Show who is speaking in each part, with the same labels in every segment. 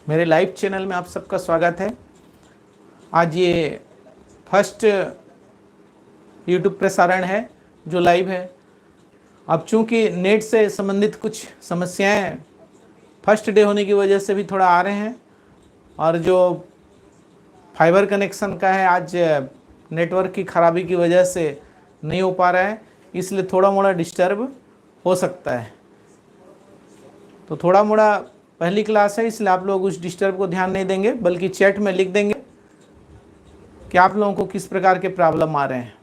Speaker 1: मेरे live channel में आप सबका स्वागत है। आज ये फर्स्ट यूट्यूब प्रसारण है जो लाइव है। अब चूंकि नेट से संबंधित कुछ समस्याएं फर्स्ट डे होने की वजह से भी थोड़ा आ रहे हैं, और जो फाइबर कनेक्शन का है आज नेटवर्क की खराबी की वजह से नहीं हो पा रहा है, इसलिए थोड़ा मोड़ा डिस्टर्ब हो सकता है। तो थोड़ा मोड़ा पहली क्लास है, इसलिए आप लोग उस डिस्टर्ब को ध्यान नहीं देंगे, बल्कि चैट में लिख देंगे कि आप लोगों को किस प्रकार के प्रॉब्लम आ रहे हैं।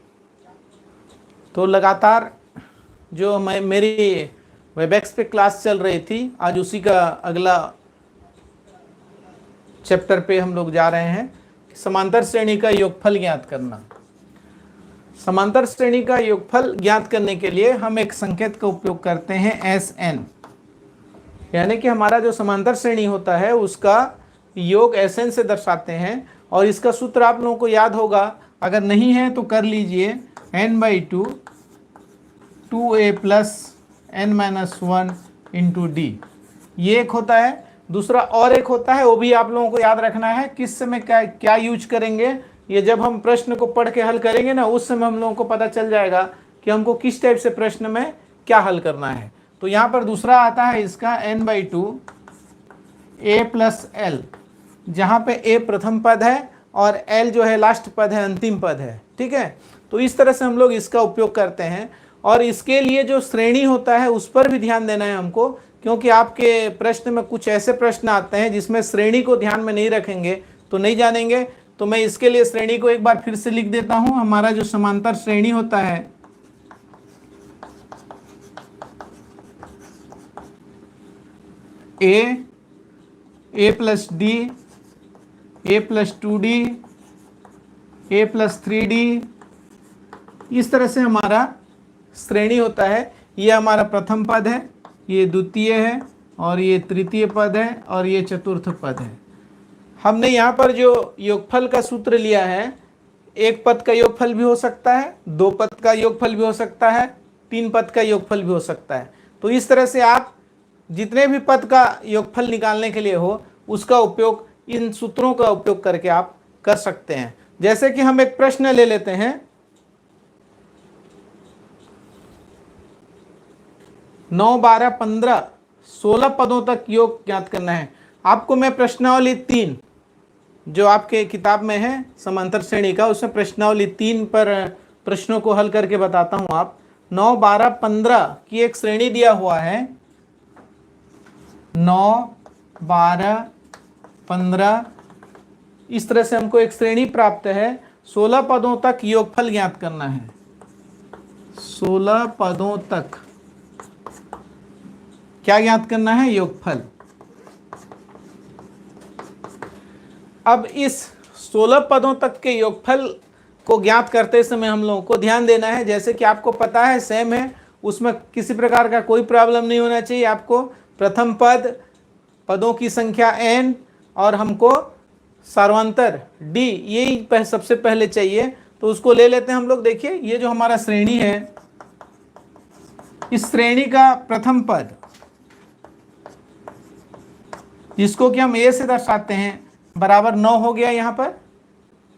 Speaker 1: तो लगातार जो मेरी वेबएक्स पे क्लास चल रही थी, आज उसी का अगला चैप्टर पे हम लोग जा रहे हैं। समांतर श्रेणी का योगफल ज्ञात करना। समांतर श्रेणी का योगफल ज्ञात करने के लिए हम एक संकेत का उपयोग करते हैं SN, यानी कि हमारा जो समांतर श्रेणी होता है उसका योग SN से दर्शाते हैं। और इसका सूत्र आप लोगों को याद होगा, अगर नहीं है तो कर लीजिए, n/2 2a + n-1 × d। ये एक होता है। दूसरा और एक होता है, वो भी आप लोगों को याद रखना है। किस समय क्या यूज करेंगे, ये जब हम प्रश्न को पढ़ के हल करेंगे ना, उस समय हम लोगों को पता चल जाएगा कि हमको किस टाइप से प्रश्न में क्या हल करना है। तो यहाँ पर दूसरा आता है इसका n/2 a + l, जहाँ पे a प्रथम पद है और l जो है लास्ट पद है, अंतिम पद है। ठीक है, तो इस तरह से हम लोग इसका उपयोग करते हैं। और इसके लिए जो श्रेणी होता है उस पर भी ध्यान देना है हमको, क्योंकि आपके प्रश्न में कुछ ऐसे प्रश्न आते हैं जिसमें श्रेणी को ध्यान में नहीं रखेंगे तो नहीं जानेंगे। तो मैं इसके लिए श्रेणी को एक बार फिर से लिख देता हूँ। हमारा जो समांतर श्रेणी होता है a + d, a + 2d, a + 3d, इस तरह से हमारा श्रेणी होता है। ये हमारा प्रथम पद है, ये द्वितीय है, और ये तृतीय पद है, और ये चतुर्थ पद है। हमने यहाँ पर जो योगफल का सूत्र लिया है, एक पद का योगफल भी हो सकता है, दो पद का योगफल भी हो सकता है, तीन पद का योगफल भी हो सकता है। तो इस तरह से आप जितने भी पद का योगफल निकालने के लिए हो, उसका उपयोग इन सूत्रों का उपयोग करके आप कर सकते हैं। जैसे कि हम एक प्रश्न ले लेते हैं, 9, 12, 15, 16 पदों तक योग ज्ञात करना है। आपको मैं प्रश्नावली 3 जो आपके किताब में है समांतर श्रेणी का, उसमें प्रश्नावली 3 पर प्रश्नों को हल करके बताता हूं। आप 9, 12, 15 की एक श्रेणी दिया हुआ है। 9, 12, 15 इस तरह से हमको एक श्रेणी प्राप्त है। 16 पदों तक योगफल ज्ञात करना है। 16 पदों तक क्या ज्ञात करना है? योगफल। अब इस 16 पदों तक के योगफल को ज्ञात करते समय हम लोगों को ध्यान देना है, जैसे कि आपको पता है सेम है, उसमें किसी प्रकार का कोई प्रॉब्लम नहीं होना चाहिए। आपको प्रथम पद, पदों की संख्या n, और हमको सार्वंतर d, यही सबसे पहले चाहिए। तो उसको ले लेते हैं हम लोग। देखिए, ये जो हमारा श्रेणी है, इस श्रेणी का प्रथम पद, जिसको कि हम a से दर्शाते हैं, बराबर 9 हो गया यहाँ पर।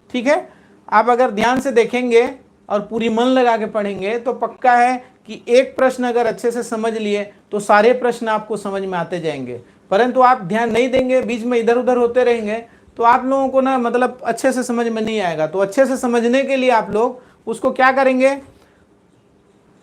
Speaker 1: ठीक है, आप अगर ध्यान से देखेंगे और पूरी मन लगा के पढ़ेंगे तो पक्का है कि एक प्रश्न अगर अच्छे से समझ लिए तो सारे प्रश्न आपको समझ में आते जाएंगे। परंतु आप ध्यान नहीं देंगे, बीच में इधर उधर होते रहेंगे, तो आप लोगों को ना मतलब अच्छे से समझ में नहीं आएगा। तो अच्छे से समझने के लिए आप लोग उसको क्या करेंगे,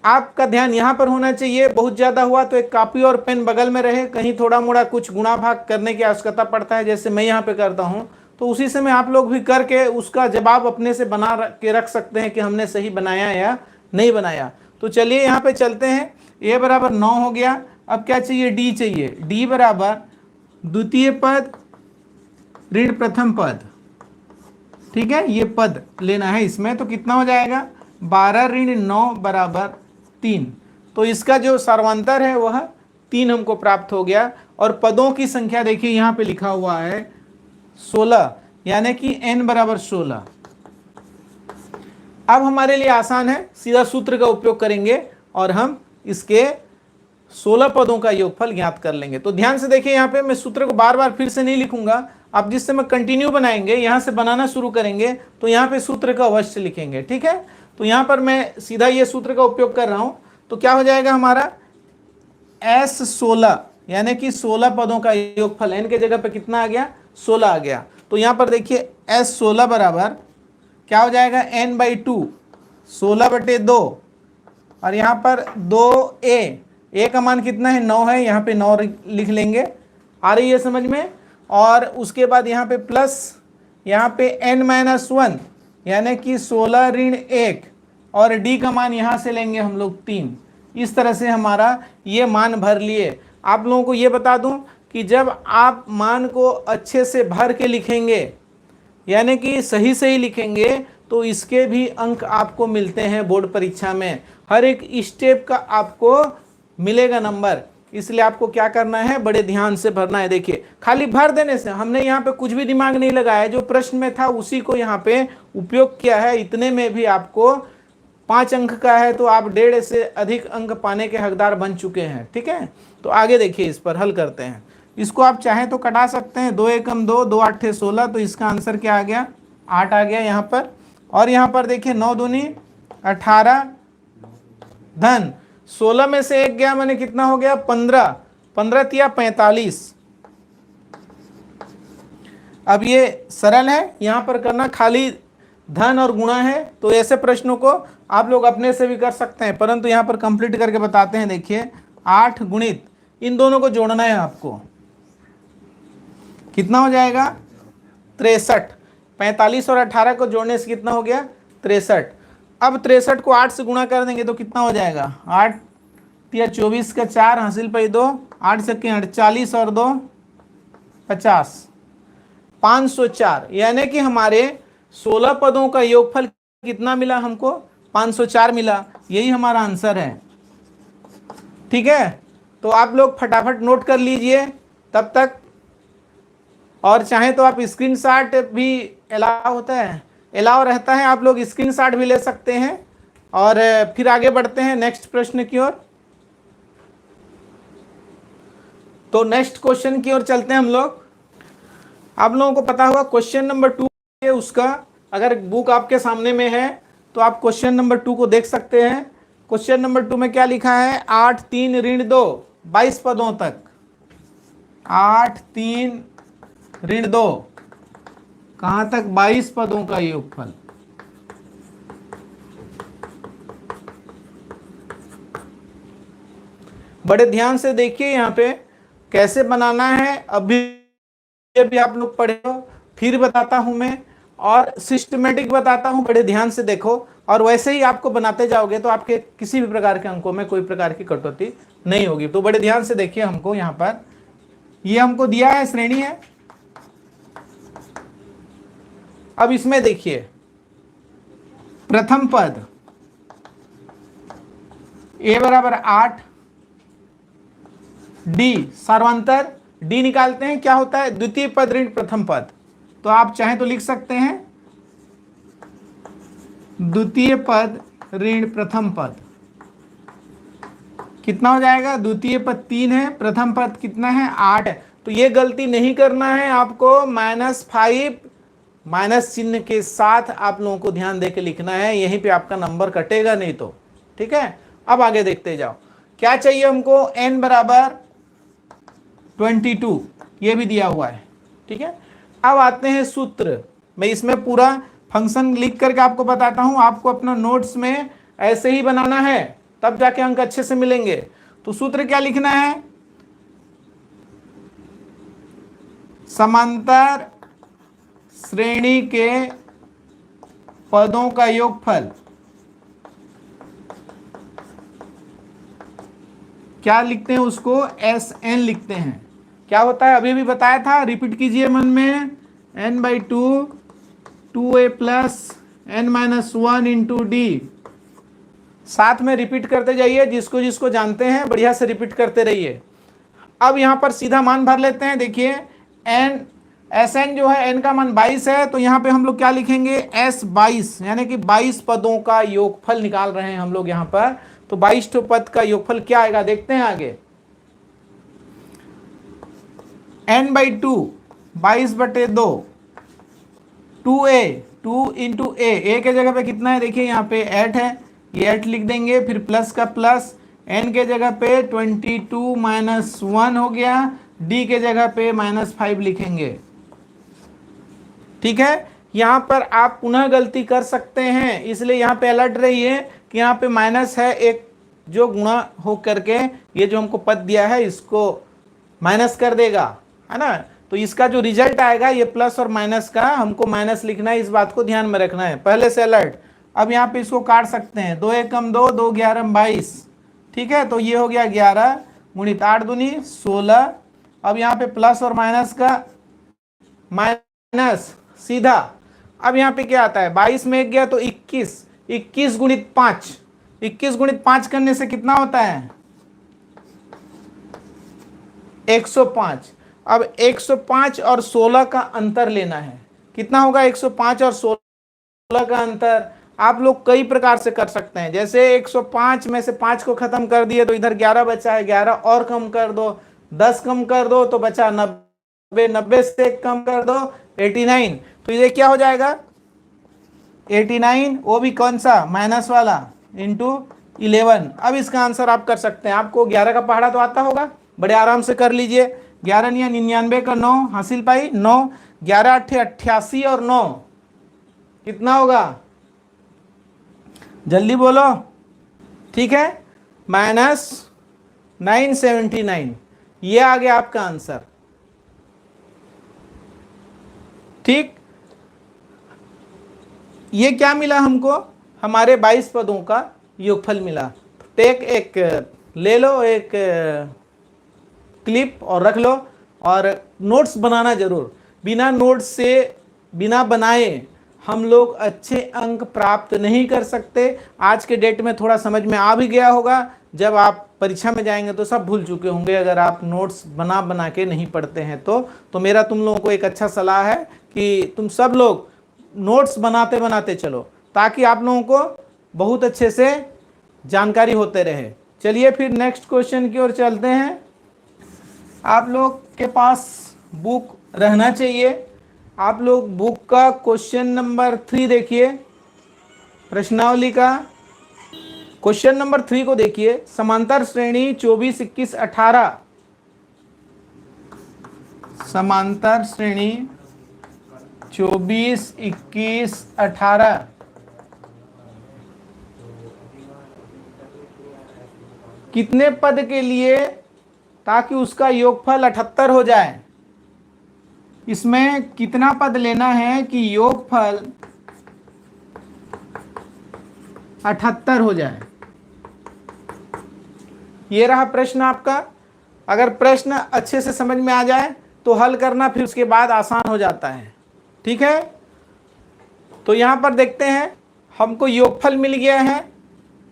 Speaker 1: आपका ध्यान यहाँ पर होना चाहिए। बहुत ज़्यादा हुआ तो एक कॉपी और पेन बगल में रहे, कहीं थोड़ा मोड़ा कुछ गुणा भाग करने की आवश्यकता पड़ता है, जैसे मैं यहाँ पे करता हूँ, तो उसी समय आप लोग भी करके उसका जवाब अपने से बना के रख सकते हैं कि हमने सही बनाया या नहीं बनाया। तो चलिए यहाँ पे चलते हैं। a बराबर 9 हो गया। अब क्या चाहिए? d चाहिए। d बराबर द्वितीय पद ऋण प्रथम पद। ठीक है, ये पद लेना है इसमें। तो कितना हो जाएगा? 12 ऋण 9 बराबर 3। तो इसका जो सार्वंतर है वह 3 हमको प्राप्त हो गया। और पदों की संख्या देखिए यहाँ पे लिखा हुआ है 16, यानी कि n बराबर 16। अब हमारे लिए आसान है, सीधा सूत्र का उपयोग करेंगे और हम इसके 16 पदों का योगफल ज्ञात कर लेंगे। तो ध्यान से देखिए, यहाँ पे मैं सूत्र को बार बार फिर से नहीं लिखूंगा। आप जिस समय कंटिन्यू बनाएंगे, यहाँ से बनाना शुरू करेंगे, तो यहाँ पे सूत्र का अवश्य लिखेंगे, ठीक है। तो यहाँ पर मैं सीधा ये सूत्र का उपयोग कर रहा हूँ। तो क्या हो जाएगा हमारा, S16 यानी कि 16 पदों का योगफल, n के जगह पे कितना आ गया, 16 आ गया। तो यहाँ पर देखिए S16 बराबर क्या हो जाएगा, n/2, 16/2, और यहाँ पर 2a का मान कितना है, 9 है, यहाँ पे 9 लिख लेंगे। आ रही है समझ में। और उसके बाद यहाँ पे प्लस, यहाँ पे n-1 यानी कि 16 ऋण 1, और d का मान यहाँ से लेंगे हम लोग 3। इस तरह से हमारा ये मान भर लिए। आप लोगों को ये बता दूं कि जब आप मान को अच्छे से भर के लिखेंगे, यानी कि सही सही लिखेंगे, तो इसके भी अंक आपको मिलते हैं बोर्ड परीक्षा में। हर एक स्टेप का आपको मिलेगा नंबर। इसलिए आपको क्या करना है, बड़े ध्यान से भरना है। देखिए, खाली भर देने से, हमने यहाँ पे कुछ भी दिमाग नहीं लगाया, जो प्रश्न में था उसी को यहाँ पे उपयोग किया है। इतने में भी आपको 5 अंक का है, तो आप 1.5 से अधिक अंक पाने के हकदार बन चुके हैं, ठीक है। तो आगे देखिए, इस पर हल करते हैं। इसको आप चाहें तो कटा सकते हैं, 2 एकम 2, 2 8 16, तो इसका आंसर क्या आ गया, 8 आ गया यहाँ पर। और यहाँ पर देखिए 9 दूनी 18, धन 16 में से 1 गया, मैंने कितना हो गया, 15, 15 तिया 45। अब ये सरल है, यहाँ पर करना खाली धन और गुणा है। तो ऐसे प्रश्नों को आप लोग अपने से भी कर सकते हैं, परंतु यहाँ पर कंप्लीट करके बताते हैं। देखिए 8 गुणित, इन दोनों को जोड़ना है आपको, कितना हो जाएगा, 63। 45 और 18 को जोड़ने से कितना हो गया, 63। अब 63 को 8 से गुणा कर देंगे तो कितना हो जाएगा, 8 या 24 का 4 हासिल पे 2, 8 से 48 और 2 50, 504। यानी कि हमारे 16 पदों का योगफल कितना मिला हमको, 504 मिला। यही हमारा आंसर है, ठीक है। तो आप लोग फटाफट नोट कर लीजिए तब तक, और चाहे तो आप स्क्रीनशॉट भी अलाउ होता है, अलाउ रहता है, आप लोग स्क्रीनशॉट भी ले सकते हैं। और फिर आगे बढ़ते हैं नेक्स्ट प्रश्न की ओर। तो नेक्स्ट क्वेश्चन की ओर चलते हैं हम लोग। आप लोगों को पता होगा क्वेश्चन नंबर 2 है उसका, अगर बुक आपके सामने में है तो आप क्वेश्चन नंबर 2 को देख सकते हैं। क्वेश्चन नंबर 2 में क्या लिखा है, 8 3 ऋण 2, 22 पदों तक, 8 3 ऋण 2 कहां तक, 22 पदों का योगफल। बड़े ध्यान से देखिए यहाँ पे कैसे बनाना है, अभी आप लोग पढ़े हो, फिर बताता हूं मैं, और सिस्टमेटिक बताता हूं, बड़े ध्यान से देखो। और वैसे ही आपको बनाते जाओगे तो आपके किसी भी प्रकार के अंकों में कोई प्रकार की कटौती नहीं होगी। तो बड़े ध्यान से देखिए, हमको यहाँ पर ये हमको दिया है, श्रेणी है। अब इसमें देखिए, प्रथम पद a बराबर 8, d सर्वांतर, d निकालते हैं, क्या होता है, द्वितीय पद ऋण प्रथम पद। तो आप चाहें तो लिख सकते हैं द्वितीय पद ऋण प्रथम पद, कितना हो जाएगा, द्वितीय पद 3 है, प्रथम पद कितना है, 8 है। तो ये गलती नहीं करना है आपको, -5 माइनस चिन्ह के साथ आप लोगों को ध्यान देके लिखना है, यहीं पे आपका नंबर कटेगा नहीं तो, ठीक है। अब आगे देखते जाओ, क्या चाहिए हमको, n बराबर 22, ये भी दिया हुआ है, ठीक है। अब आते हैं सूत्र। मैं इसमें पूरा फंक्शन लिख करके आपको बताता हूं, आपको अपना नोट्स में ऐसे ही बनाना है, तब जाके अंक अच्छे से मिलेंगे। तो सूत्र क्या लिखना है, समांतर श्रेणी के पदों का योगफल, क्या लिखते हैं उसको, SN लिखते हैं। क्या होता है, अभी भी बताया था, रिपीट कीजिए मन में, n/2 2a plus n-1 into D. साथ में रिपीट करते जाइए, जिसको जिसको जानते हैं बढ़िया से रिपीट करते रहिए। अब यहाँ पर सीधा मान भर लेते हैं। देखिए SN जो है, n का मान 22 है, तो यहाँ पे हम लोग क्या लिखेंगे, S22, यानी कि 22 पदों का योगफल निकाल रहे हैं हम लोग यहाँ पर। तो 22 पद का योगफल क्या आएगा, देखते हैं आगे। n/2 22/2 2a 2 इंटू ए के जगह पे कितना है, देखिए यहाँ पे 8 है, ये 8 लिख देंगे, फिर प्लस का प्लस, n के जगह पे 22 माइनस 1 हो गया, d के जगह पे -5 लिखेंगे। ठीक है, यहाँ पर आप पुनः गलती कर सकते हैं, इसलिए यहाँ पे अलर्ट रहिए कि यहाँ पे माइनस है, एक जो गुणा हो करके ये जो हमको पद दिया है इसको माइनस कर देगा, है ना। तो इसका जो रिजल्ट आएगा ये प्लस और माइनस का हमको माइनस लिखना है, इस बात को ध्यान में रखना है, पहले से अलर्ट। अब यहाँ पे इसको काट सकते हैं, 2 × 1 = 2, 2 × 11 = 22। ठीक है, तो ये हो गया 11 × 8 × 2 = 16। अब यहाँ पे प्लस और माइनस का माइनस सीधा। अब यहाँ पे क्या आता है, 22 में 1 गया तो 21, 21 × 5, 21 × 5 करने से कितना होता है 105। अब 105 और 16 का अंतर लेना है, कितना होगा 105 और 16 का अंतर। आप लोग कई प्रकार से कर सकते हैं, जैसे 105 में से 5 को खत्म कर दिए तो इधर 11 बचा है, 11 और कम कर दो, 10 कम कर दो तो बचा 90, 90 से कम कर दो 89, तो ये क्या हो जाएगा 89, वो भी कौन सा माइनस वाला, इंटू 11। अब इसका आंसर आप कर सकते हैं, आपको 11 का पहाड़ा तो आता होगा, बड़े आराम से कर लीजिए। 11 × 99 का 9 हासिल पाई 9, 11 × 8 = 88 और 9 कितना होगा, जल्दी बोलो। ठीक है, -979, ये आ गया आपका आंसर। ठीक, ये क्या मिला हमको, हमारे 22 पदों का योगफल मिला। तो एक ले लो, एक क्लिप और रख लो, और नोट्स बनाना जरूर। बिना नोट्स से, बिना बनाए हम लोग अच्छे अंक प्राप्त नहीं कर सकते। आज के डेट में थोड़ा समझ में आ भी गया होगा, जब आप परीक्षा में जाएंगे तो सब भूल चुके होंगे अगर आप नोट्स बना के नहीं पढ़ते हैं तो मेरा तुम लोगों को एक अच्छा सलाह है कि तुम सब लोग नोट्स बनाते बनाते चलो, ताकि आप लोगों को बहुत अच्छे से जानकारी होते रहे। चलिए फिर नेक्स्ट क्वेश्चन की ओर चलते हैं। आप लोग के पास बुक रहना चाहिए, आप लोग बुक का क्वेश्चन नंबर 3 देखिए, प्रश्नावली का क्वेश्चन नंबर 3 को देखिए। समांतर श्रेणी 24, 21, 18, समांतर श्रेणी 24, 21, 18 कितने पद के लिए, ताकि उसका योगफल 78 हो जाए। इसमें कितना पद लेना है कि योगफल 78 हो जाए। ये रहा प्रश्न आपका। अगर प्रश्न अच्छे से समझ में आ जाए तो हल करना फिर उसके बाद आसान हो जाता है। ठीक है, तो यहां पर देखते हैं, हमको योगफल मिल गया है,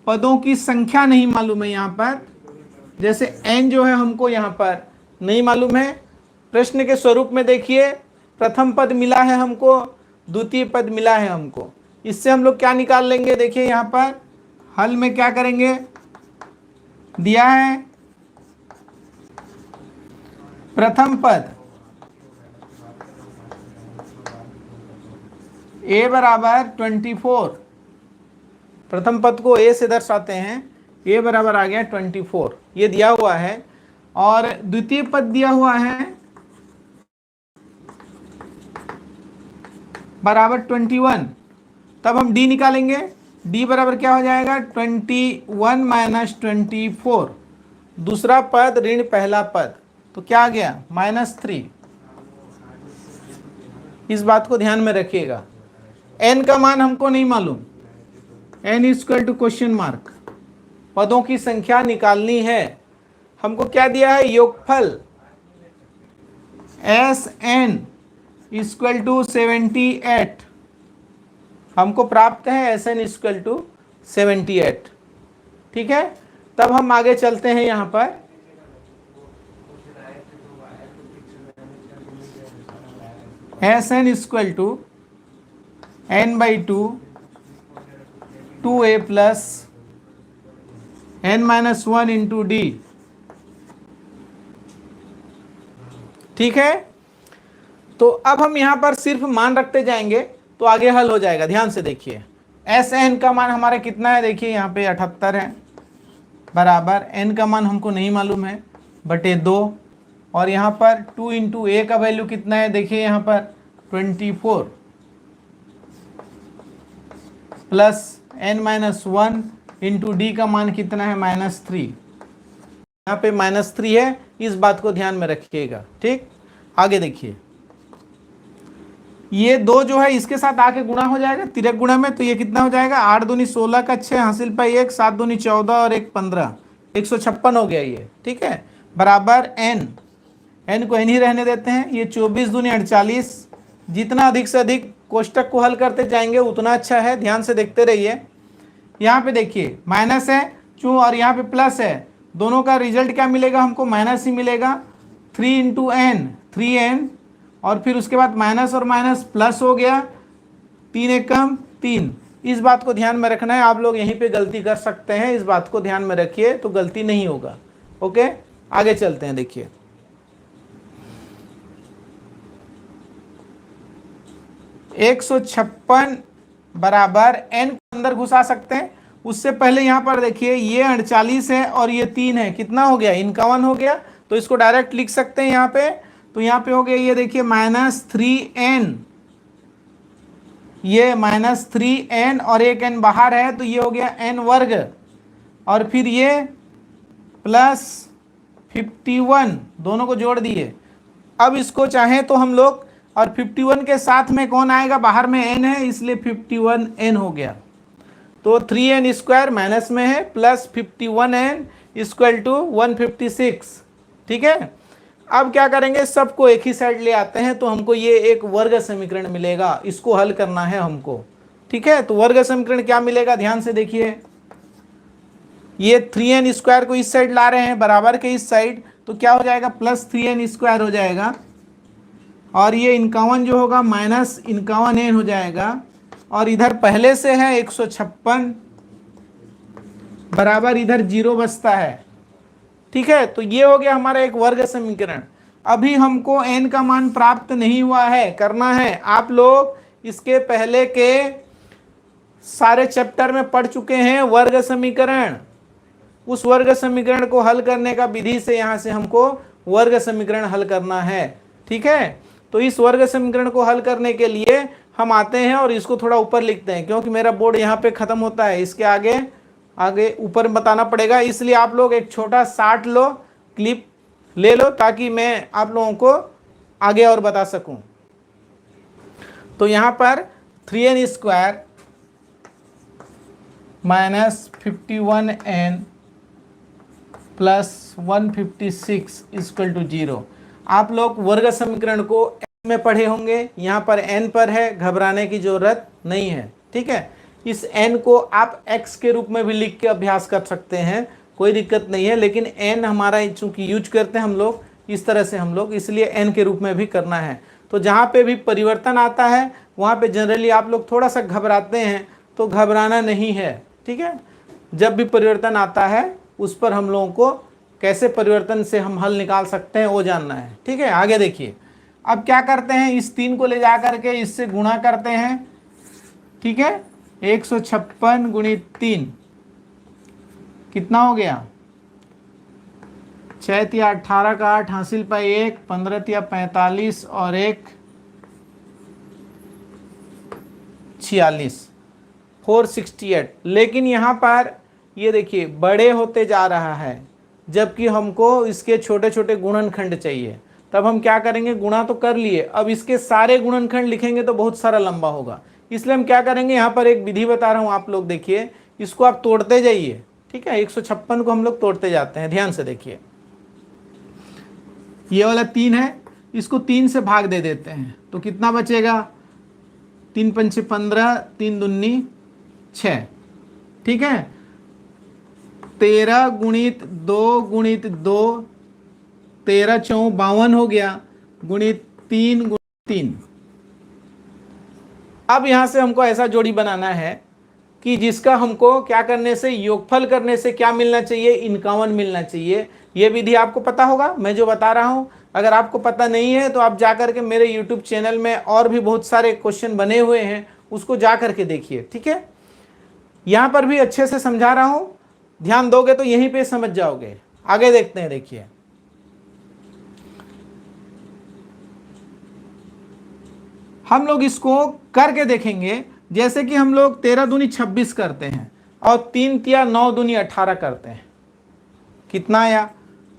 Speaker 1: पदों की संख्या नहीं मालूम है यहाँ पर, जैसे n जो है हमको यहाँ पर नहीं मालूम है। प्रश्न के स्वरूप में देखिए, प्रथम पद मिला है हमको, द्वितीय पद मिला है हमको, इससे हम लोग क्या निकाल लेंगे, देखिए यहाँ पर हल में क्या करेंगे, दिया है प्रथम पद a बराबर 24, प्रथम पद को a से दर्शाते हैं, a बराबर आ गया 24, ये दिया हुआ है। और द्वितीय पद दिया हुआ है बराबर 21, तब हम d निकालेंगे, d बराबर क्या हो जाएगा 21 माइनस 24, दूसरा पद ऋण पहला पद, तो क्या आ गया -3। इस बात को ध्यान में रखिएगा। n का मान हमको नहीं मालूम, n equal to question mark, पदों की संख्या निकालनी है। हमको क्या दिया है, योगफल Sn इक्वल टू 78, हमको प्राप्त है Sn इक्वल टू 78। ठीक है, तब हम आगे चलते हैं। यहाँ पर Sn equal to n/2 2a plus n-1 into d. ठीक है, तो अब हम यहां पर सिर्फ मान रखते जाएंगे तो आगे हल हो जाएगा। ध्यान से देखिए, एस एन का मान हमारा कितना है, देखिए यहाँ पे 78 है, बराबर एन का मान हमको नहीं मालूम है, बटे 2, और यहाँ पर 2 इंटू ए का वैल्यू कितना है, देखिए यहाँ पर 24, प्लस n-1 इंटू डी का मान कितना है, -3। यहाँ पे -3 है, इस बात को ध्यान में रखिएगा। ठीक, आगे देखिए, ये 2 जो है इसके साथ आके गुणा हो जाएगा तिरक गुणा में, तो ये कितना हो जाएगा, 8 दूनी 16 का 6 हासिल पाई 1, 7 दूनी 14 और 1 15, 156 हो गया ये। ठीक है, बराबर n को n ही रहने देते हैं, ये 24 दूनी 48। जितना अधिक से अधिक कोष्टक को हल करते जाएंगे उतना अच्छा है, ध्यान से देखते रहिए। यहाँ पे देखिए माइनस है क्यों, और यहाँ पे प्लस है, दोनों का रिजल्ट क्या मिलेगा हमको, माइनस ही मिलेगा। 3 इंटू एन 3n, और फिर उसके बाद माइनस और माइनस प्लस हो गया, 3 एकम 3। इस बात को ध्यान में रखना है, आप लोग यहीं पे गलती कर सकते हैं, इस बात को ध्यान में रखिए तो गलती नहीं होगा। ओके, आगे चलते हैं। देखिए 156 बराबर n को अंदर घुसा सकते हैं। उससे पहले यहाँ पर देखिए ये 48 है और ये 3 है, कितना हो गया, 51 हो गया। तो इसको डायरेक्ट लिख सकते हैं यहाँ पे, तो यहाँ पे हो गया ये देखिए -3n, ये -3n और एक n बाहर है तो ये हो गया n वर्ग, और फिर ये प्लस 51, दोनों को जोड़ दिए। अब इसको चाहे तो हम लोग, और 51 के साथ में कौन आएगा, बाहर में n है इसलिए 51n हो गया। तो 3n स्क्वायर माइनस में है, प्लस 51n इक्वल टू 156। ठीक है, अब क्या करेंगे, सबको एक ही साइड ले आते हैं तो हमको ये एक वर्ग समीकरण मिलेगा, इसको हल करना है हमको। ठीक है, तो वर्ग समीकरण क्या मिलेगा, ध्यान से देखिए, ये 3n स्क्वायर को इस साइड ला रहे हैं, बराबर के इस साइड, तो क्या हो जाएगा, प्लस 3n स्क्वायर हो जाएगा, और ये 51 जो होगा माइनस 51n हो जाएगा, और इधर पहले से है 156 बराबर इधर 0 बचता है। ठीक है, तो ये हो गया हमारा एक वर्ग समीकरण। अभी हमको n का मान प्राप्त नहीं हुआ है, करना है। आप लोग इसके पहले के सारे चैप्टर में पढ़ चुके हैं वर्ग समीकरण, उस वर्ग समीकरण को हल करने का विधि से यहाँ से हमको वर्ग समीकरण हल करना है। ठीक है, तो इस वर्ग समीकरण को हल करने के लिए हम आते हैं और इसको थोड़ा ऊपर लिखते हैं, क्योंकि मेरा बोर्ड यहाँ पे खत्म होता है, इसके आगे आगे ऊपर बताना पड़ेगा, इसलिए आप लोग एक छोटा शार्ट लो, क्लिप ले लो, ताकि मैं आप लोगों को आगे और बता सकूं। तो यहाँ पर 3n square minus 51n plus 156 equal to 0। आप लोग वर्ग समीकरण को n में पढ़े होंगे, यहाँ पर n पर है, घबराने की जरूरत नहीं है। ठीक है, इस n को आप x के रूप में भी लिख के अभ्यास कर सकते हैं, कोई दिक्कत नहीं है, लेकिन n हमारा चूंकि यूज करते हैं हम लोग इस तरह से, हम लोग इसलिए n के रूप में भी करना है। तो जहाँ पे भी परिवर्तन आता है वहाँ पे जनरली आप लोग थोड़ा सा घबराते हैं, तो घबराना नहीं है। ठीक है, जब भी परिवर्तन आता है उस पर हम लोगों को कैसे परिवर्तन से हम हल निकाल सकते हैं वो जानना है। ठीक है, आगे देखिए, अब क्या करते हैं, इस 3 को ले जा करके इससे गुणा करते हैं। ठीक है, 156 गुणित 3 कितना हो गया, 6 तिया 18 का 8 हासिल पाई 1, 15 तिया 45 और 1 46, 468। लेकिन यहाँ पर ये देखिए बड़े होते जा रहा है, जबकि हमको इसके छोटे छोटे गुणनखंड चाहिए। तब हम क्या करेंगे, गुणा तो कर लिए, अब इसके सारे गुणनखंड लिखेंगे तो बहुत सारा लंबा होगा, इसलिए हम क्या करेंगे, यहाँ पर एक विधि बता रहा हूँ, आप लोग देखिए, इसको आप तोड़ते जाइए। ठीक है, 156 को हम लोग तोड़ते जाते हैं, ध्यान से देखिए, ये वाला 3 है, इसको 3 से भाग दे देते हैं तो कितना बचेगा, 3 पंचे 15, 3 दूनी 6। ठीक है, 13 गुणित 2 गुणित 2, 13 चौं 52 हो गया, गुणित 3 गुणित 3। अब यहां से हमको ऐसा जोड़ी बनाना है कि जिसका हमको क्या करने से, योगफल करने से क्या मिलना चाहिए, 51 मिलना चाहिए। ये विधि आपको पता होगा, मैं जो बता रहा हूं। अगर आपको पता नहीं है तो आप जा करके मेरे यूट्यूब चैनल में और भी बहुत सारे क्वेश्चन बने हुए हैं, उसको जा करके देखिए, ठीक है। यहां पर भी अच्छे से समझा रहा हूं, ध्यान दोगे तो यहीं पे समझ जाओगे। आगे देखते हैं, देखिए हम लोग इसको करके देखेंगे। जैसे कि हम लोग 13 दूनी 26 करते हैं और 3 तिया 9 दूनी 18 करते हैं। कितना आया?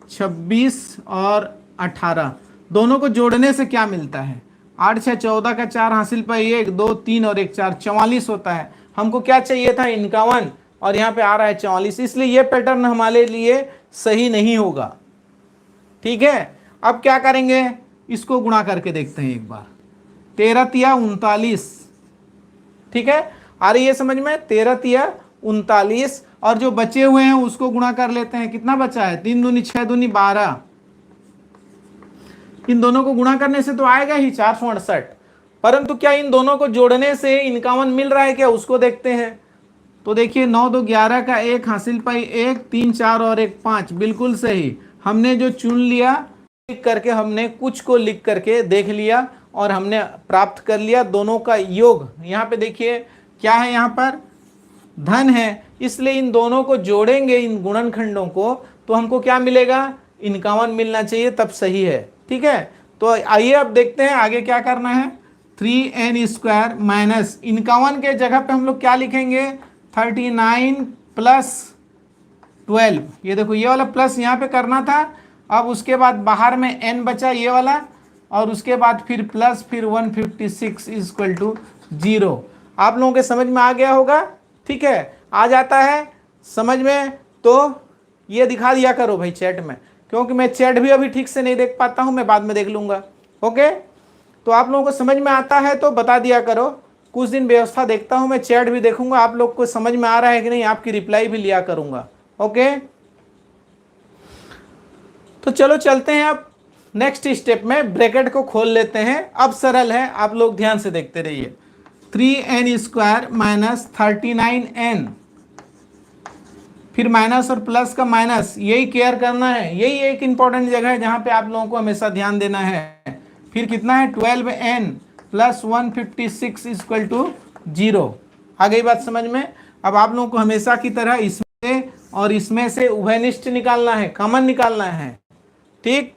Speaker 1: 26 और 18 दोनों को जोड़ने से क्या मिलता है? 8 6 14 का 4 हासिल पर 1 2 3 और 1 4, 44 होता है। हमको क्या चाहिए था? 51, और यहाँ पे आ रहा है 44, इसलिए ये पैटर्न हमारे लिए सही नहीं होगा, ठीक है। अब क्या करेंगे, इसको गुणा करके देखते हैं एक बार। 13 तिया 39, ठीक है, आ रही है समझ में? 13 तिया 39, और जो बचे हुए हैं उसको गुणा कर लेते हैं। कितना बचा है? 3 दूनी 6 दूनी 12, इन दोनों को गुणा करने से तो आएगा ही 468, परंतु क्या इन दोनों को जोड़ने से 51 मिल रहा है क्या, उसको देखते हैं। तो देखिए 9 2 11 का 1 हासिल पाई 1 3 4 और 1 5, बिल्कुल सही। हमने जो चुन लिया, लिख करके हमने कुछ को लिख करके देख लिया और हमने प्राप्त कर लिया दोनों का योग। यहाँ पे देखिए क्या है, यहाँ पर धन है, इसलिए इन दोनों को जोड़ेंगे, इन गुणनखंडों को, तो हमको क्या मिलेगा? 51 मिलना चाहिए, तब सही है, ठीक है। तो आइए अब देखते हैं आगे क्या करना है। 3n² माइनस 51 के जगह पे हम लोग क्या लिखेंगे? 39 प्लस 12। ये देखो ये वाला प्लस यहाँ पे करना था, अब उसके बाद बाहर में n बचा ये वाला, और उसके बाद फिर प्लस, फिर 156 इक्वल टू 0। आप लोगों के समझ में आ गया होगा, ठीक है। आ जाता है समझ में तो ये दिखा दिया करो भाई चैट में, क्योंकि मैं चैट भी अभी ठीक से नहीं देख पाता हूँ, मैं बाद में देख लूँगा, ओके। तो आप लोगों को समझ में आता है तो बता दिया करो, कुछ दिन व्यवस्था देखता हूँ, मैं चैट भी देखूंगा, आप लोग को समझ में आ रहा है कि नहीं, आपकी रिप्लाई भी लिया करूँगा, ओके। तो चलो चलते हैं अब नेक्स्ट स्टेप में, ब्रैकेट को खोल लेते हैं। अब सरल है, आप लोग ध्यान से देखते रहिए। 3n² माइनस 39n, फिर माइनस और प्लस का माइनस, यही केयर करना है, यही एक इंपॉर्टेंट जगह है जहां पे आप लोगों को हमेशा ध्यान देना है। फिर कितना है? 12n plus 156 equal to 0। आ गई बात समझ में? अब आप लोगों को हमेशा की तरह इसमें और इसमें से उभयनिष्ठ निकालना है, कॉमन निकालना है, ठीक।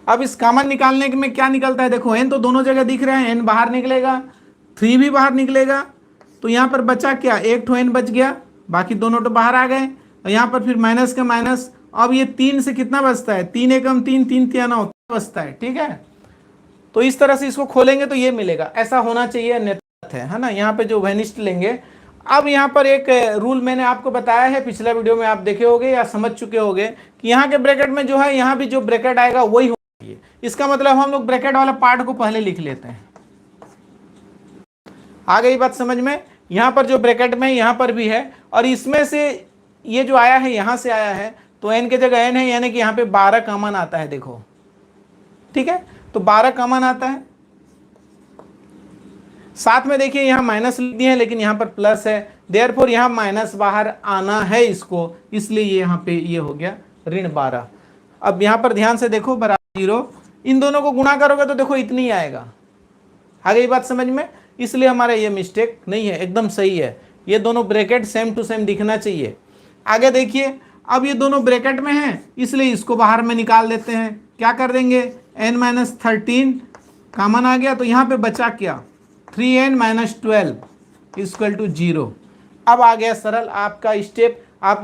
Speaker 1: अब इस कॉमन निकालने में क्या निकलता है? देखो n तो दोनों जगह दिख रहे हैं, n बाहर निकलेगा, 3 भी बाहर निकलेगा, तो यहाँ पर बचा क्या? एक ठो n बच गया, बाकी दोनों तो बाहर आ गए। और यहाँ पर फिर माइनस का माइनस, अब ये 3 से कितना बचता है? 3 एकम 3 3 तिया 9 बचता है, ठीक है। तो इस तरह से इसको खोलेंगे तो ये मिलेगा, ऐसा होना चाहिए, अन्यथा है ना। यहाँ पे जो वैनिस्ट लेंगे। अब यहाँ पर एक रूल मैंने आपको बताया है, पिछला वीडियो में आप देखे होंगे या समझ चुके होंगे कि यहाँ के ब्रैकेट में जो है, यहाँ भी जो ब्रैकेट आएगा वही होना चाहिए। इसका मतलब हम लोग ब्रैकेट वाला पार्ट को पहले लिख लेते हैं। आ गई बात समझ में? यहाँ पर जो ब्रैकेट में यहाँ पर भी है, और इसमें से ये जो आया है यहाँ से आया है, तो n के जगह n है, यानी कि यहाँ पे 12 कॉमन आता है, देखो, ठीक है। तो 12 कॉमन आता है, साथ में देखिए यहाँ माइनस लिख दिए हैं, लेकिन यहाँ पर प्लस है, देयरफॉर यहाँ माइनस बाहर आना है इसको, इसलिए ये यहाँ पे ये हो गया ऋण 12। अब यहाँ पर ध्यान से देखो, बराबर 0, इन दोनों को गुणा करोगे तो देखो इतनी आएगा। आ गई बात समझ में? इसलिए हमारा ये मिस्टेक नहीं है, एकदम सही है। ये दोनों ब्रैकेट सेम टू सेम दिखना चाहिए। आगे देखिए, अब ये दोनों ब्रैकेट में हैं, इसलिए इसको बाहर में निकाल देते हैं। क्या कर देंगे? n-13 कॉमन आ गया, तो यहाँ पे बचा क्या? 3n-12 equal to 0। अब आ गया सरल आपका स्टेप। आप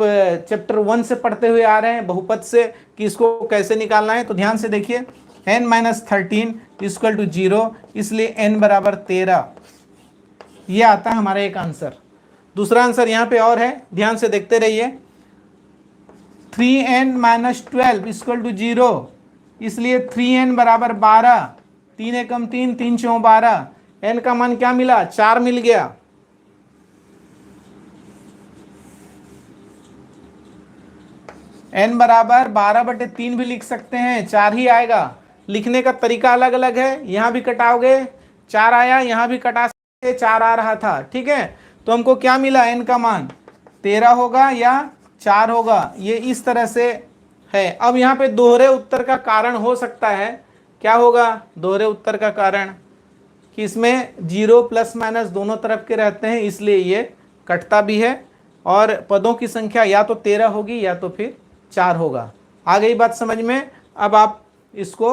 Speaker 1: चैप्टर 1 से पढ़ते हुए आ रहे हैं बहुपद से, कि इसको कैसे निकालना है। तो ध्यान से देखिए, n-13 इक्वल टू 0, इसलिए n बराबर 13। ये आता है हमारा एक आंसर। दूसरा आंसर यहाँ पे और है, ध्यान से देखते रहिए। 3n-12 इक्वल टू 0, इसलिए 3n बराबर 12, 3 एकम 3 3 चौं 12, n का मान क्या मिला? 4 मिल गया। n बराबर 12/3 भी लिख सकते हैं, 4 ही आएगा। लिखने का तरीका अलग अलग है, यहाँ भी कटाओगे 4 आया, यहाँ भी कटा से 4 आ रहा था, ठीक है। तो हमको क्या मिला, n का मान 13 होगा या 4 होगा, ये इस तरह से है। अब यहाँ पे दोहरे उत्तर का कारण हो सकता है, क्या होगा दोहरे उत्तर का कारण, कि इसमें 0 प्लस माइनस दोनों तरफ के रहते हैं, इसलिए ये कटता भी है, और पदों की संख्या या तो 13 होगी या तो फिर 4 होगा। आ गई बात समझ में। अब आप इसको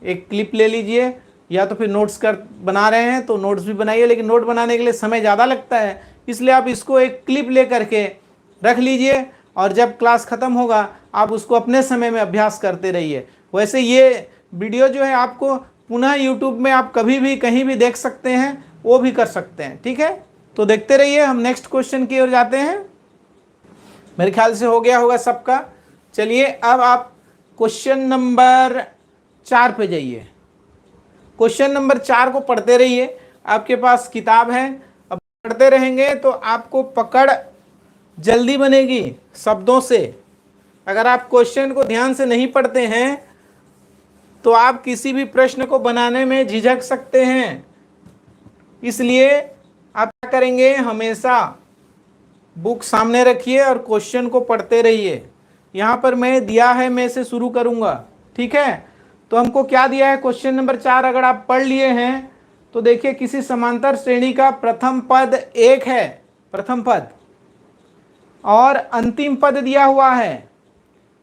Speaker 1: एक क्लिप ले लीजिए, या तो फिर नोट्स कर बना रहे हैं तो नोट्स भी बनाइए, लेकिन नोट बनाने के लिए समय ज़्यादा लगता है, इसलिए आप इसको एक क्लिप ले करके रख लीजिए, और जब क्लास ख़त्म होगा आप उसको अपने समय में अभ्यास करते रहिए। वैसे ये वीडियो जो है आपको पुनः यूट्यूब में आप कभी भी कहीं भी देख सकते हैं, वो भी कर सकते हैं, ठीक है। तो देखते रहिए, हम नेक्स्ट क्वेश्चन की ओर जाते हैं। मेरे ख्याल से हो गया होगा सबका। चलिए अब आप क्वेश्चन नंबर 4 पे जाइए। क्वेश्चन नंबर 4 को पढ़ते रहिए, आपके पास किताब है, अब पढ़ते रहेंगे तो आपको पकड़ जल्दी बनेगी शब्दों से। अगर आप क्वेश्चन को ध्यान से नहीं पढ़ते हैं तो आप किसी भी प्रश्न को बनाने में झिझक सकते हैं, इसलिए आप क्या करेंगे, हमेशा बुक सामने रखिए और क्वेश्चन को पढ़ते रहिए। यहाँ पर मैं दिया है, मैं से शुरू करूँगा, ठीक है। तो हमको क्या दिया है, क्वेश्चन नंबर 4 अगर आप पढ़ लिए हैं तो देखिए, किसी समांतर श्रेणी का प्रथम पद 1 है, प्रथम पद, और अंतिम पद दिया हुआ है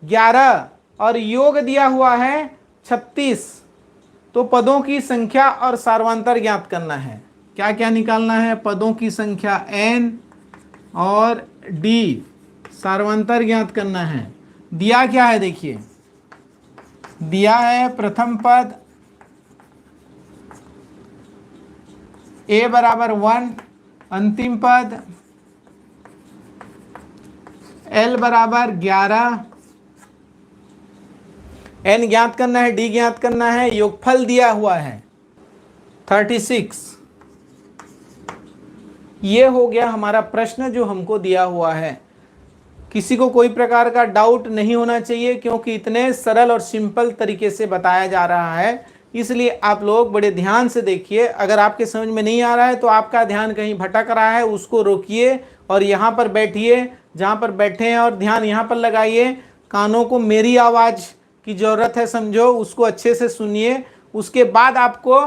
Speaker 1: 11, और योग दिया हुआ है 36। तो पदों की संख्या और सार्वंतर ज्ञात करना है। क्या क्या निकालना है, पदों की संख्या n और d, सार्वंतर ज्ञात करना है। दिया क्या है, देखिए दिया है प्रथम पद a बराबर 1, अंतिम पद l बराबर 11, n ज्ञात करना है, d ज्ञात करना है, योगफल दिया हुआ है 36। ये हो गया हमारा प्रश्न जो हमको दिया हुआ है। किसी को कोई प्रकार का डाउट नहीं होना चाहिए, क्योंकि इतने सरल और सिंपल तरीके से बताया जा रहा है, इसलिए आप लोग बड़े ध्यान से देखिए। अगर आपके समझ में नहीं आ रहा है तो आपका ध्यान कहीं भटक रहा है, उसको रोकिए और यहाँ पर बैठिए, जहाँ पर बैठे हैं, और ध्यान यहाँ पर लगाइए। कानों को मेरी आवाज़ की ज़रूरत है, समझो, उसको अच्छे से सुनिए, उसके बाद आपको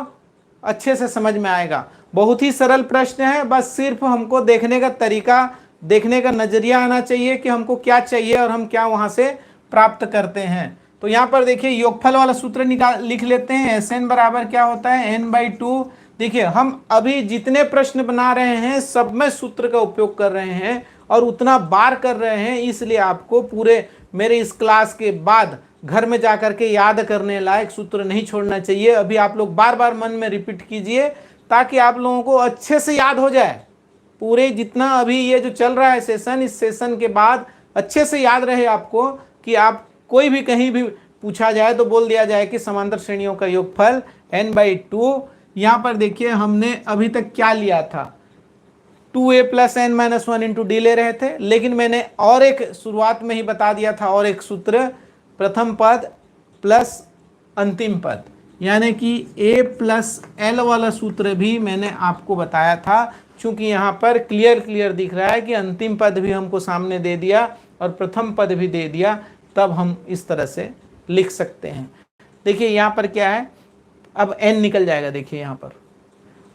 Speaker 1: अच्छे से समझ में आएगा। बहुत ही सरल प्रश्न है, बस सिर्फ हमको देखने का तरीका, देखने का नज़रिया आना चाहिए कि हमको क्या चाहिए और हम क्या वहाँ से प्राप्त करते हैं। तो यहाँ पर देखिए, योगफल वाला सूत्र लिख लेते हैं। Sn बराबर क्या होता है, n/2। देखिए, हम अभी जितने प्रश्न बना रहे हैं सब में सूत्र का उपयोग कर रहे हैं और उतना बार कर रहे हैं, इसलिए आपको पूरे मेरे इस क्लास के बाद घर में जा कर के याद करने लायक सूत्र नहीं छोड़ना चाहिए। अभी आप लोग बार बार मन में रिपीट कीजिए, ताकि आप लोगों को अच्छे से याद हो जाए। पूरे जितना अभी ये जो चल रहा है सेशन, इस सेशन के बाद अच्छे से याद रहे आपको, कि आप कोई भी कहीं भी पूछा जाए तो बोल दिया जाए कि समांतर श्रेणियों का योगफल n/2। यहाँ पर देखिए, हमने अभी तक क्या लिया था, 2a + n - 1 × d ले रहे थे, लेकिन मैंने और एक शुरुआत में ही बता दिया था, और एक सूत्र, प्रथम पद प्लस अंतिम पद, यानी कि a + l वाला सूत्र भी मैंने आपको बताया था। चूंकि यहाँ पर क्लियर दिख रहा है कि अंतिम पद भी हमको सामने दे दिया और प्रथम पद भी दे दिया, तब हम इस तरह से लिख सकते हैं। देखिए यहाँ पर क्या है, अब n निकल जाएगा। देखिए यहाँ पर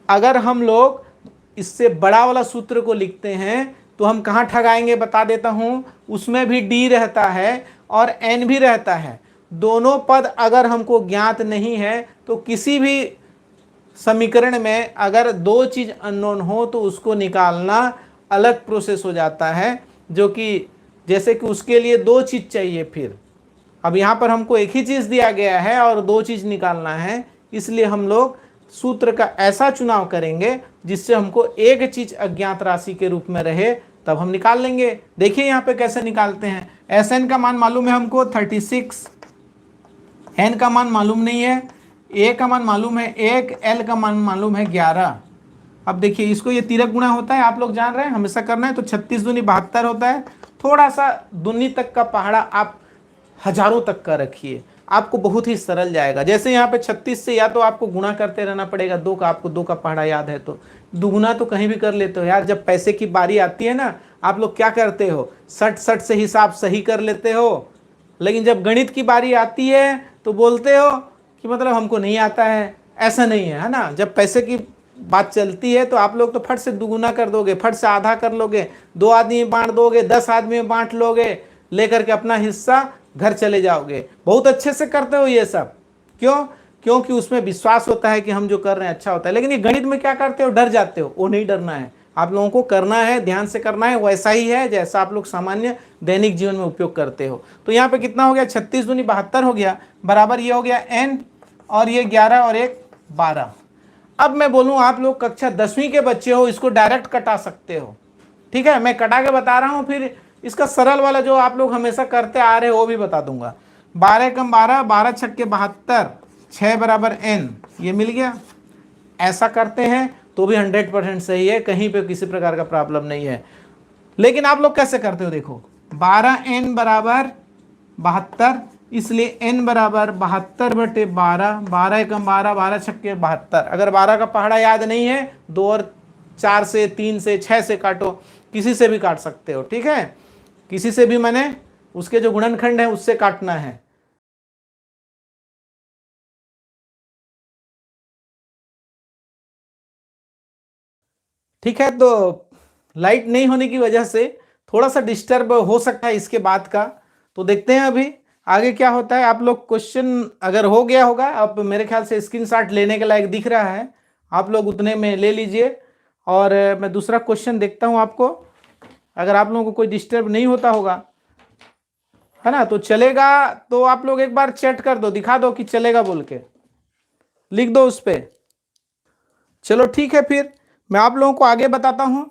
Speaker 1: अगर हम लोग इससे बड़ा वाला सूत्र को लिखते हैं तो हम कहाँ ठगाएंगे, बता देता हूँ। उसमें भी d रहता है और n भी रहता है। दोनों पद अगर हमको ज्ञात नहीं है तो किसी भी समीकरण में अगर दो चीज़ अननोन हो तो उसको निकालना अलग प्रोसेस हो जाता है, जो कि जैसे कि उसके लिए दो चीज़ चाहिए। फिर अब यहाँ पर हमको एक ही चीज़ दिया गया है और दो चीज़ निकालना है, इसलिए हम लोग सूत्र का ऐसा चुनाव करेंगे जिससे हमको एक चीज़ अज्ञात राशि के रूप में रहे, तब हम निकाल लेंगे। देखिए यहाँ पे कैसे निकालते हैं। Sn का मान मालूम है हमको 36, n का मान मालूम नहीं है, a का मान मालूम है 1, l का मान मालूम है 11। अब देखिए, इसको ये तिरक गुणा होता है, आप लोग जान रहे हैं, हमेशा करना है। तो 36 दूनी 72 होता है। थोड़ा सा दूनी तक का पहाड़ा आप हजारों तक का रखिए, आपको बहुत ही सरल जाएगा। जैसे यहाँ पे 36 से या तो आपको गुणा करते रहना पड़ेगा, दो का, आपको दो का पहाड़ा याद है तो दुगुना तो कहीं भी कर लेते हो यार। जब पैसे की बारी आती है ना, आप लोग क्या करते हो, सट सट से हिसाब सही कर लेते हो, लेकिन जब गणित की बारी आती है तो बोलते हो कि मतलब हमको नहीं आता है। ऐसा नहीं है, है ना। जब पैसे की बात चलती है तो आप लोग तो फट से दुगुना कर दोगे, फट से आधा कर लोगे, 2 आदमी में बांट दोगे, 10 आदमी में बांट लोगे, लेकर के अपना हिस्सा घर चले जाओगे। बहुत अच्छे से करते हो ये सब। क्यों? क्योंकि उसमें विश्वास होता है कि हम जो कर रहे हैं अच्छा होता है। लेकिन ये गणित में क्या करते हो, डर जाते हो। वो नहीं डरना है, आप लोगों को करना है, ध्यान से करना है, वैसा ही है जैसा आप लोग सामान्य दैनिक जीवन में उपयोग करते हो। तो यहाँ पे कितना हो गया, 36 दूनी 72 हो गया, बराबर ये हो गया n, और ये 11 और 1 12। अब मैं बोलूं, आप लोग कक्षा 10वीं के बच्चे हो, इसको डायरेक्ट कटा सकते हो। ठीक है, मैं कटा के बता रहा हूं, फिर इसका सरल वाला जो आप लोग हमेशा करते आ रहे हो वो भी बता दूंगा। 12 कम 12, 12 छक्के 72, 6 बराबर n, ये मिल गया। ऐसा करते हैं तो भी 100% सही है, कहीं पे किसी प्रकार का प्रॉब्लम नहीं है। लेकिन आप लोग कैसे करते हो, देखो 12n बराबर 72, इसलिए n बराबर 72/12, 12 एकम 12, 12 छक्के 72। अगर 12 का पहाड़ा याद नहीं है, 2 और 4 से, 3 से, 6 से काटो, किसी से भी काट सकते हो। ठीक है, किसी से भी, मैंने उसके जो गुणनखंड है उससे काटना है। ठीक है, तो लाइट नहीं होने की वजह से थोड़ा सा डिस्टर्ब हो सकता है इसके बाद का, तो देखते हैं अभी आगे क्या होता है। आप लोग क्वेश्चन अगर हो गया होगा, अब मेरे ख्याल से स्क्रीनशॉट लेने के लायक दिख रहा है, आप लोग उतने में ले लीजिए। और मैं दूसरा क्वेश्चन देखता हूं आपको, अगर आप लोगों को कोई डिस्टर्ब नहीं होता होगा, है ना, तो चलेगा। तो आप लोग एक बार चैट कर दो, दिखा दो कि चलेगा बोल के, लिख दो उस पे। चलो ठीक है, फिर मैं आप लोगों को आगे बताता हूं।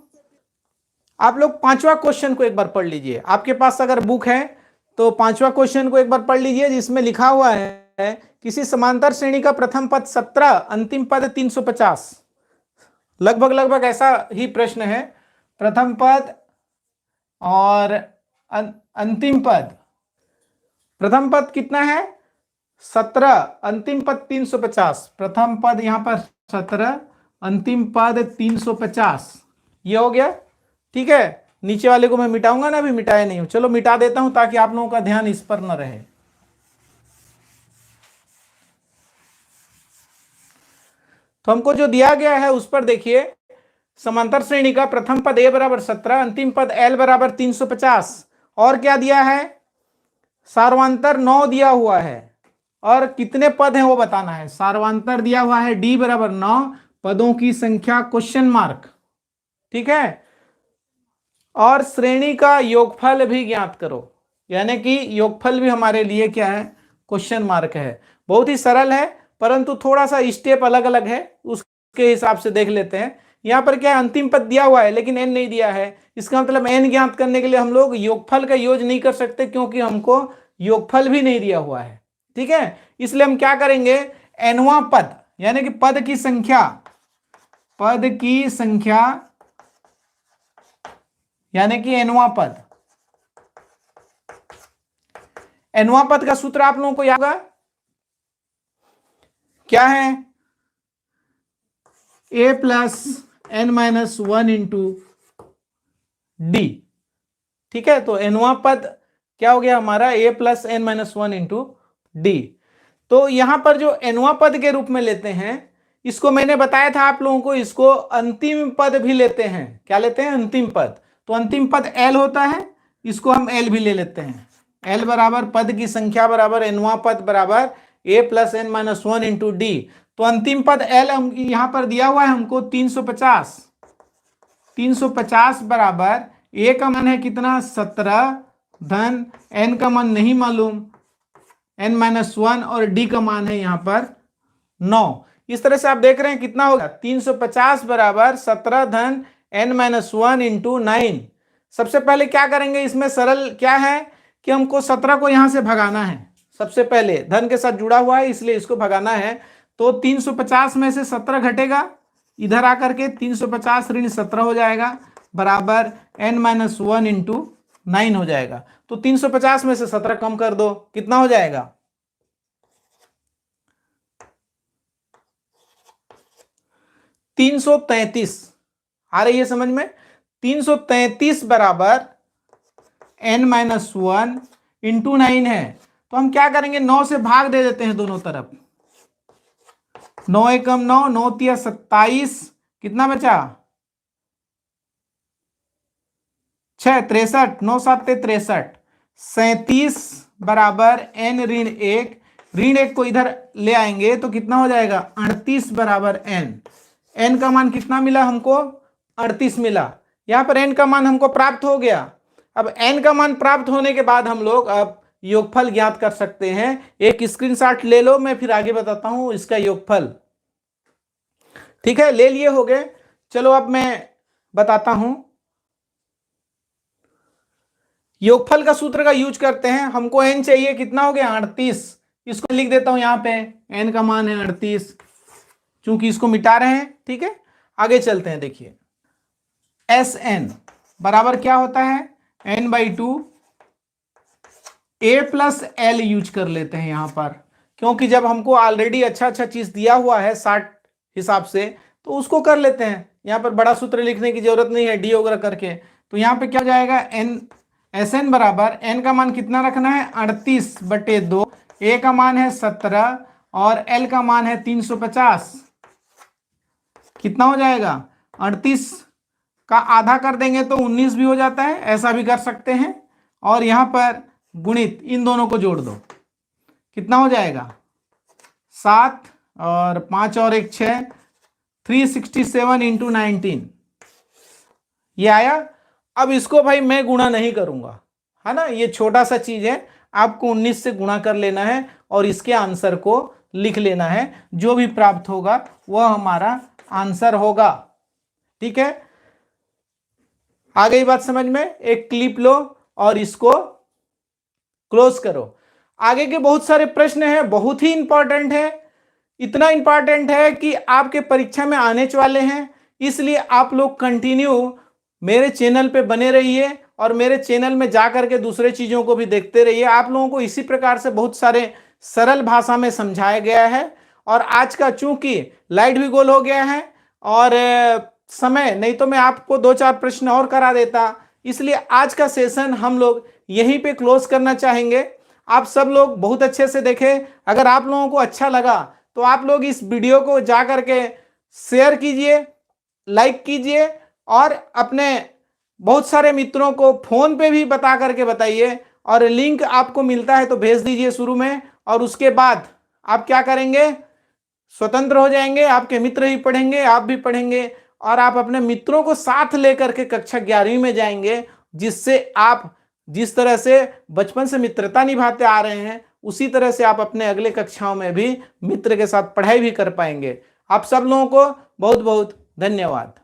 Speaker 1: आप लोग 5वां क्वेश्चन को एक बार पढ़ लीजिए, आपके पास अगर बुक है तो 5वां क्वेश्चन को एक बार पढ़ लीजिए, जिसमें लिखा हुआ है किसी समांतर श्रेणी का प्रथम पद 17, अंतिम पद 350। लगभग लगभग ऐसा ही प्रश्न है। प्रथम पद और अंतिम पद, प्रथम पद कितना है 17, अंतिम पद 350। प्रथम पद यहां पर 17, अंतिम पद 350, ये हो गया। ठीक है, नीचे वाले को मैं मिटाऊंगा ना, अभी मिटाया नहीं हूं, चलो मिटा देता हूं ताकि आप लोगों का ध्यान इस पर न रहे। तो हमको जो दिया गया है उस पर देखिए, समांतर श्रेणी का प्रथम पद a बराबर 17, अंतिम पद l बराबर 350, और क्या दिया है, सार्वांतर 9 दिया हुआ है, और कितने पद हैं वो बताना है। सार्वांतर दिया हुआ है d बराबर 9, पदों की संख्या क्वेश्चन मार्क। ठीक है, और श्रेणी का योगफल भी ज्ञात करो, यानी कि योगफल भी हमारे लिए क्या है, क्वेश्चन मार्क है। बहुत ही सरल है, परंतु थोड़ा सा स्टेप अलग अलग है, उसके हिसाब से देख लेते हैं। यहां पर क्या है, अंतिम पद दिया हुआ है लेकिन n नहीं दिया है, इसका मतलब n ज्ञात करने के लिए हम लोग योगफल का योग नहीं कर सकते, क्योंकि हमको योगफल भी नहीं दिया हुआ है। ठीक है, इसलिए हम क्या करेंगे, nवां पद यानी कि पद की संख्या, पद की संख्या यानी कि nवां पद, nवां पद का सूत्र आप लोगों को याद होगा, क्या है, a plus n minus 1 into d. ठीक है, तो nवां पद क्या हो गया हमारा, a plus n minus 1 into D. तो यहां पर जो nवां पद के रूप में लेते हैं, इसको मैंने बताया था आप लोगों को, इसको अंतिम पद भी लेते हैं। क्या लेते हैं, अंतिम पद। तो अंतिम पद l होता है, इसको हम l भी ले लेते हैं। l बराबर पद की संख्या बराबर nवां पद बराबर a plus n minus 1 into D. तो अंतिम पद l हम यहां पर दिया हुआ है हमको 350। 350 बराबर a का मान है कितना, 17, धन n का मान नहीं मालूम, n माइनस 1, और d का मान है यहां पर 9। इस तरह से आप देख रहे हैं कितना होगा, 350 बराबर 17 धन n माइनस 1 इंटू 9। सबसे पहले क्या करेंगे, इसमें सरल क्या है कि हमको 17 को यहां से भगाना है। सबसे पहले धन के साथ जुड़ा हुआ है इसलिए इसको भगाना है। तो 350 में से 17 घटेगा, इधर आकर के 350 ऋण 17 हो जाएगा, बराबर n माइनस 1 इंटू 9 हो जाएगा। तो 350 में से 17 कम कर दो, कितना हो जाएगा, 333 आ रही है समझ में? 333 बराबर n-1 इंटू 9 है। तो हम क्या करेंगे, 9 से भाग दे देते हैं दोनों तरफ। 9 एकम 9, 9 तिया 27, कितना बचा 6, 63, 9 7 63, 37 बराबर n ऋण 1, ऋण 1 को इधर ले आएंगे तो कितना हो जाएगा 38 बराबर n। n का मान कितना मिला हमको 38 मिला। यहां पर n का मान हमको प्राप्त हो गया। अब n का मान प्राप्त होने के बाद हम लोग अब योगफल ज्ञात कर सकते हैं। एक स्क्रीनशॉट ले लो, मैं फिर आगे बताता हूं इसका योगफल। ठीक है, ले लिए हो गए। चलो अब मैं बताता हूं। योगफल का सूत्र का यूज करते हैं। हमको n चाहिए, कितना हो गया 38। इसको लिख देता हूं यहां पे, n का मान है 38, चूंकि इसको मिटा रहे हैं। ठीक है, आगे चलते हैं। देखिए Sn बराबर क्या होता है n/2 a plus l use कर लेते हैं यहां पर, क्योंकि जब हमको ऑलरेडी अच्छा चीज दिया हुआ है 60 हिसाब से, तो उसको कर लेते हैं। यहां पर बड़ा सूत्र लिखने की जरूरत नहीं है डी वगैरह करके। तो यहां पे क्या हो जाएगा Sn बराबर, n का मान कितना रखना है 38/2, a का मान है 17 और l का मान है 350। कितना हो जाएगा 38 का आधा कर देंगे तो 19 भी हो जाता है, ऐसा भी कर सकते हैं। और यहां पर गुणित इन दोनों को जोड़ दो, कितना हो जाएगा 7 और 5 और 1 6, 367 इंटू 19 ये आया। अब इसको भाई मैं गुणा नहीं करूंगा, है ना, ये छोटा सा चीज है। आपको 19 से गुणा कर लेना है और इसके आंसर को लिख लेना है। जो भी प्राप्त होगा वह हमारा आंसर होगा। ठीक है, आ गई बात समझ में? एक क्लिप लो और इसको क्लोज करो। आगे के बहुत सारे प्रश्न हैं, बहुत ही इंपॉर्टेंट है। इतना इंपॉर्टेंट है कि आपके परीक्षा में आने वाले हैं। इसलिए आप लोग कंटिन्यू मेरे चैनल पे बने रहिए और मेरे चैनल में जा करके दूसरे चीजों को भी देखते रहिए। आप लोगों को इसी प्रकार से बहुत सारे सरल भाषा में समझाया गया है। और आज का चूंकि लाइट भी गोल हो गया है और समय नहीं तो मैं आपको 2-4 प्रश्न और करा देता, इसलिए आज का सेशन हम लोग यहीं पे क्लोज करना चाहेंगे। आप सब लोग बहुत अच्छे से देखें। अगर आप लोगों को अच्छा लगा तो आप लोग इस वीडियो को जा करके शेयर कीजिए, लाइक कीजिए और अपने बहुत सारे मित्रों को फोन पे भी बता करके बताइए। और लिंक आपको मिलता है तो भेज दीजिए शुरू में, और उसके बाद आप क्या करेंगे, स्वतंत्र हो जाएंगे। आपके मित्र भी पढ़ेंगे, आप भी पढ़ेंगे और आप अपने मित्रों को साथ लेकर के कक्षा 11वीं में जाएंगे, जिससे आप जिस तरह से बचपन से मित्रता निभाते आ रहे हैं उसी तरह से आप अपने अगले कक्षाओं में भी मित्र के साथ पढ़ाई भी कर पाएंगे। आप सब लोगों को बहुत बहुत धन्यवाद।